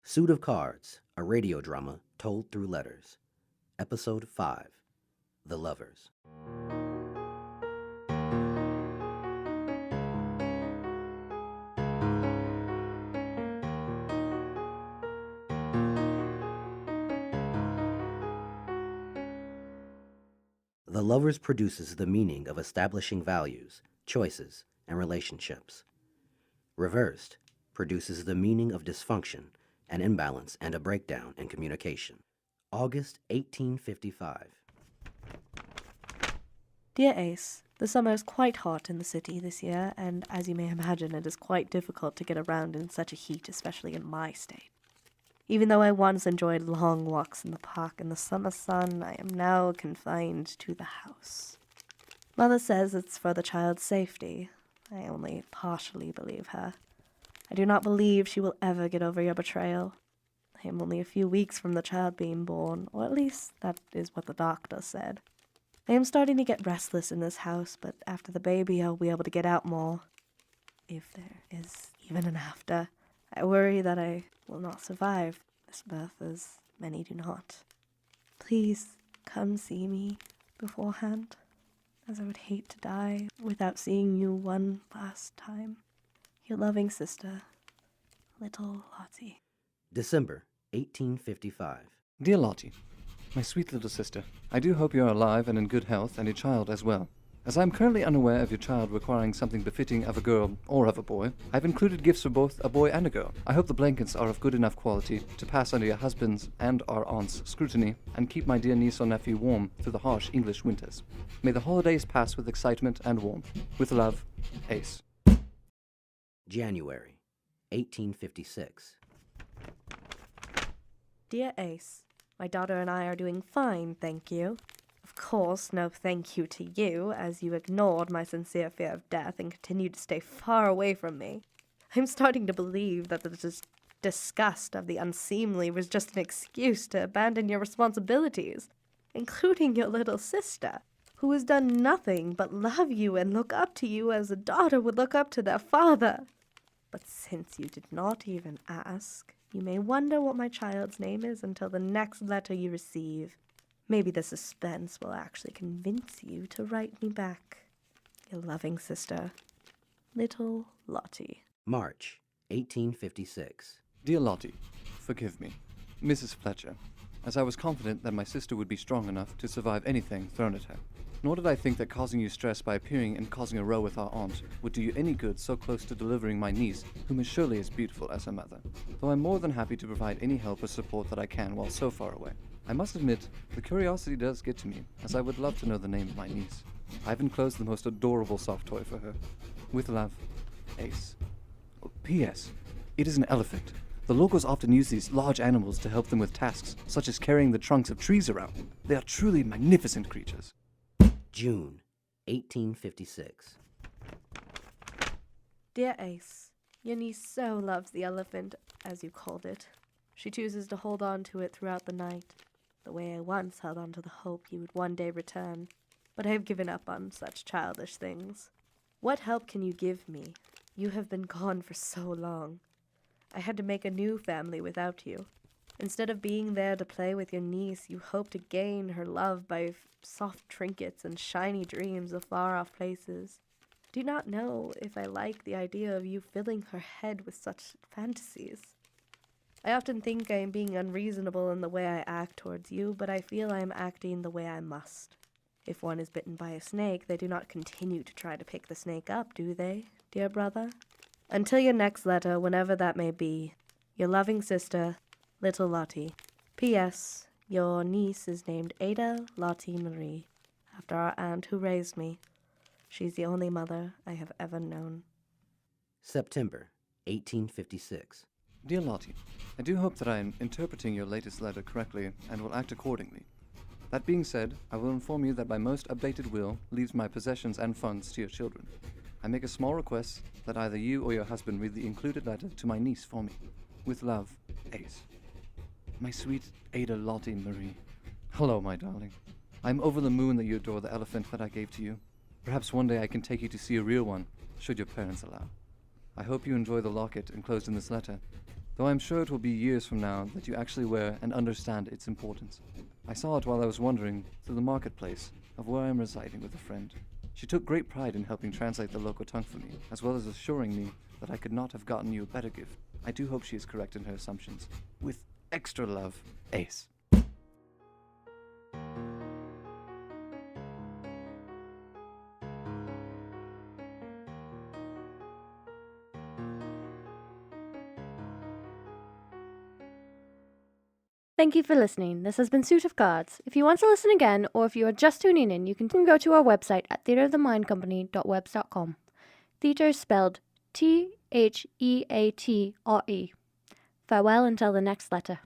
Suit of Cards, a radio drama told through letters. Episode 5, The Lovers. The Lovers produces the meaning of establishing values, choices, and relationships. Reversed produces the meaning of dysfunction, an imbalance, and a breakdown in communication. August 1855. Dear Ace, the summer is quite hot in the city this year, and as you may imagine, it is quite difficult to get around in such a heat, especially in my state. Even though I once enjoyed long walks in the park in the summer sun, I am now confined to the house. Mother says it's for the child's safety. I only partially believe her. I do not believe she will ever get over your betrayal. I am only a few weeks from the child being born, or at least that is what the doctor said. I am starting to get restless in this house, but after the baby I'll be able to get out more. If there is even an after. I worry that I will not survive this birth, as many do not. Please come see me beforehand, as I would hate to die without seeing you one last time. Your loving sister, Little Lottie. December 1855. Dear Lottie, my sweet little sister, I do hope you are alive and in good health, and your child as well. As I am currently unaware of your child requiring something befitting of a girl or of a boy, I have included gifts for both a boy and a girl. I hope the blankets are of good enough quality to pass under your husband's and our aunt's scrutiny and keep my dear niece or nephew warm through the harsh English winters. May the holidays pass with excitement and warmth. With love, Ace. January 1856. Dear Ace, my daughter and I are doing fine, thank you. Of course, no thank you to you, as you ignored my sincere fear of death and continued to stay far away from me. I'm starting to believe that the disgust of the unseemly was just an excuse to abandon your responsibilities, including your little sister, who has done nothing but love you and look up to you as a daughter would look up to their father. But since you did not even ask, you may wonder what my child's name is until the next letter you receive. Maybe the suspense will actually convince you to write me back. Your loving sister, Little Lottie. March 1856. Dear Lottie, forgive me. Mrs. Fletcher, as I was confident that my sister would be strong enough to survive anything thrown at her. Nor did I think that causing you stress by appearing and causing a row with our aunt would do you any good so close to delivering my niece, whom is surely as beautiful as her mother. Though I'm more than happy to provide any help or support that I can while so far away. I must admit, the curiosity does get to me, as I would love to know the name of my niece. I've enclosed the most adorable soft toy for her. With love, Ace. Oh, P.S. It is an elephant. The locals often use these large animals to help them with tasks, such as carrying the trunks of trees around. They are truly magnificent creatures. June 1856. Dear Ace, your niece so loves the elephant, as you called it. She chooses to hold on to it throughout the night, the way I once held on to the hope you would one day return. But I have given up on such childish things. What help can you give me? You have been gone for so long. I had to make a new family without you. Instead of being there to play with your niece, you hope to gain her love by soft trinkets and shiny dreams of far-off places. I do not know if I like the idea of you filling her head with such fantasies. I often think I am being unreasonable in the way I act towards you, but I feel I am acting the way I must. If one is bitten by a snake, they do not continue to try to pick the snake up, do they, dear brother? Until your next letter, whenever that may be, your loving sister, Little Lottie. P.S. Your niece is named Ada Lottie Marie, after our aunt who raised me. She's the only mother I have ever known. September 1856. Dear Lottie, I do hope that I am interpreting your latest letter correctly and will act accordingly. That being said, I will inform you that my most updated will leaves my possessions and funds to your children. I make a small request that either you or your husband read the included letter to my niece for me. With love, Ace. My sweet Ada Lottie Marie. Hello, my darling. I am over the moon that you adore the elephant that I gave to you. Perhaps one day I can take you to see a real one, should your parents allow. I hope you enjoy the locket enclosed in this letter. though I'm sure it will be years from now that you actually wear and understand its importance. I saw it while I was wandering through the marketplace of where I am residing with a friend. She took great pride in helping translate the local tongue for me, as well as assuring me that I could not have gotten you a better gift. I do hope she is correct in her assumptions. With extra love, Ace. Thank you for listening. This has been Suit of Cards. If you want to listen again, or if you are just tuning in, you can go to our website at theaterofthemindcompany.webs.com. Theater is spelled Theatre. Farewell until the next letter.